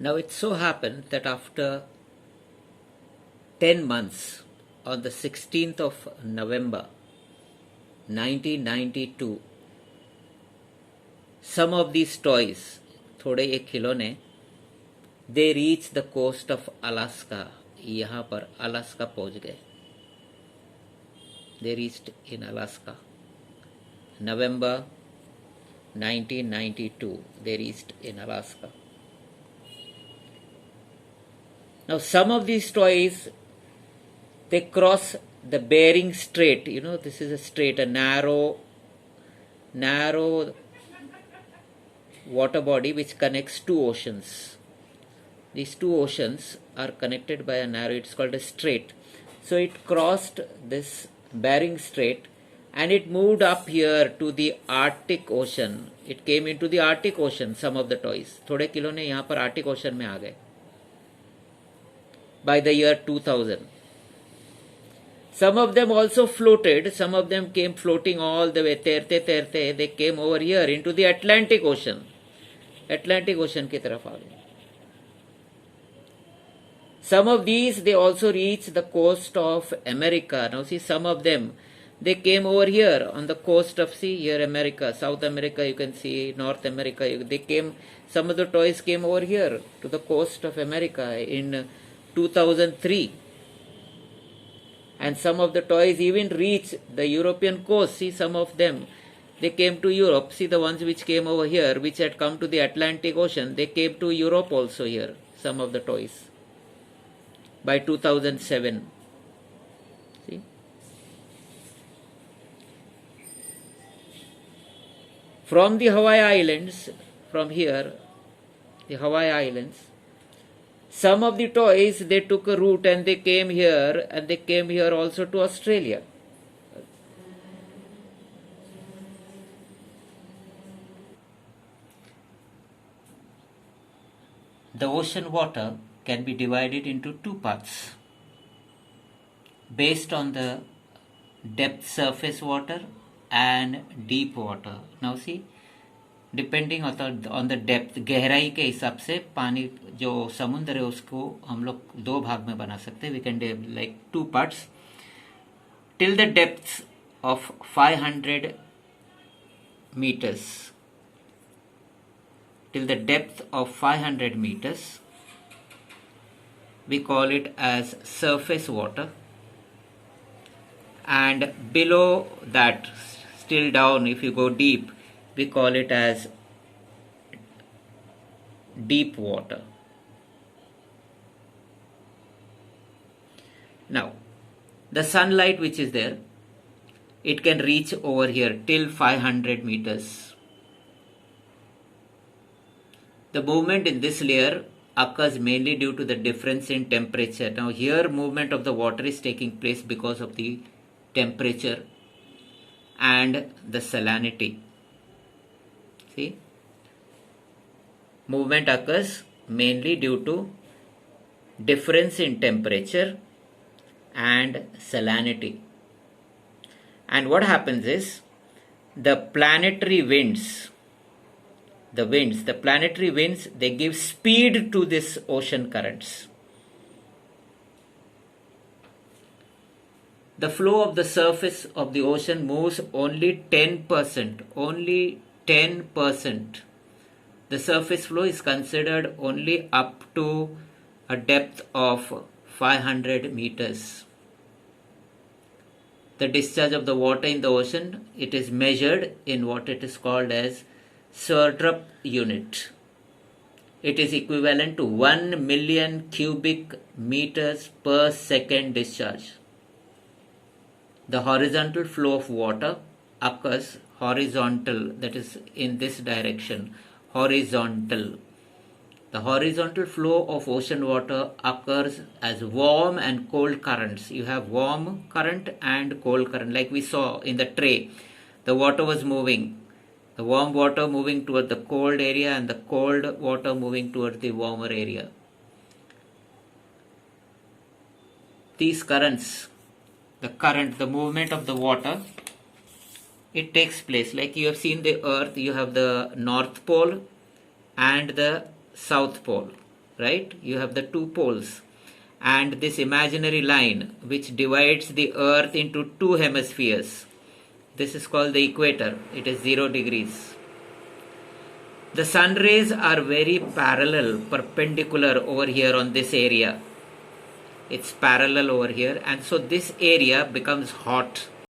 Now it so happened that after 10 months, on the 16th of November 1992, some of these toys, थोड़े ये खिलौने, they reached the coast of Alaska. यहाँ पर Alaska पहुंच गए. They reached in Alaska. November 1992, they reached in Alaska. Now some of these toys, they cross the Bering Strait. You know, this is a strait, a narrow water body which connects two oceans. These two oceans are connected by a narrow, it's called a strait. So it crossed this Bering Strait and it moved up here to the Arctic Ocean. It came into the Arctic Ocean, some of the toys. थोड़े खिलौने यहाँ पर Arctic Ocean में आ गए. By the year 2000. Some of them also floated, some of them came floating all the way, तैरते they came over here into the Atlantic Ocean. Atlantic Ocean की तरफ आ गए. Some of these, they also reached the coast of America. Now see, some of them, they came over here on the coast of, see, here America, South America, you can see, North America, they came, some of the toys came over here to the coast of America in 2003. And some of the toys even reached the European coast. See, some of them, they came to Europe. See, the ones which came over here, which had come to the Atlantic Ocean, they came to Europe also here, some of the toys. By 2007. See? From the Hawaii Islands, from here, the Hawaii Islands, some of the toys, they took a route and they came here, and they came here also to Australia. The ocean water can be divided into two parts based on the depth surface water and deep water. Now see, depending on the depth, गहराई के हिसाब से पानी जो समुद्र है उसको हम लोग दो भाग में बना सकते हैं. We can like two parts. Till the depth of 500 meters, till the depth of 500 meters, we call it as surface water, and below that, still down, if you go deep, we call it as deep water. Now, the sunlight which is there, it can reach over here till 500 meters. The movement in this layer occurs mainly due to the difference in temperature. Now here movement of the water is taking place because of the temperature and the salinity. See, movement occurs mainly due to difference in temperature and salinity. And what happens is, the planetary winds, the planetary winds, they give speed to this ocean currents. The flow of the surface of the ocean moves only 10%, only 10%. The surface flow is considered only up to a depth of 500 meters. The discharge of the water in the ocean, it is measured in what it is called as Sverdrup unit. It is equivalent to 1 million cubic meters per second discharge. The horizontal flow of water occurs horizontal, that is in this direction, horizontal. The horizontal flow of ocean water occurs as warm and cold currents. You have warm current and cold current. Like we saw in the tray, the water was moving. The warm water moving toward the cold area and the cold water moving toward the warmer area. These currents, the movement of the water, it takes place. Like you have seen the earth, you have the North Pole and the South Pole. right? You have the two poles and this imaginary line which divides the earth into two hemispheres. This is called the equator. It is 0 degrees. The sun rays are very parallel, perpendicular over here on this area. It's parallel over here, and so this area becomes hot.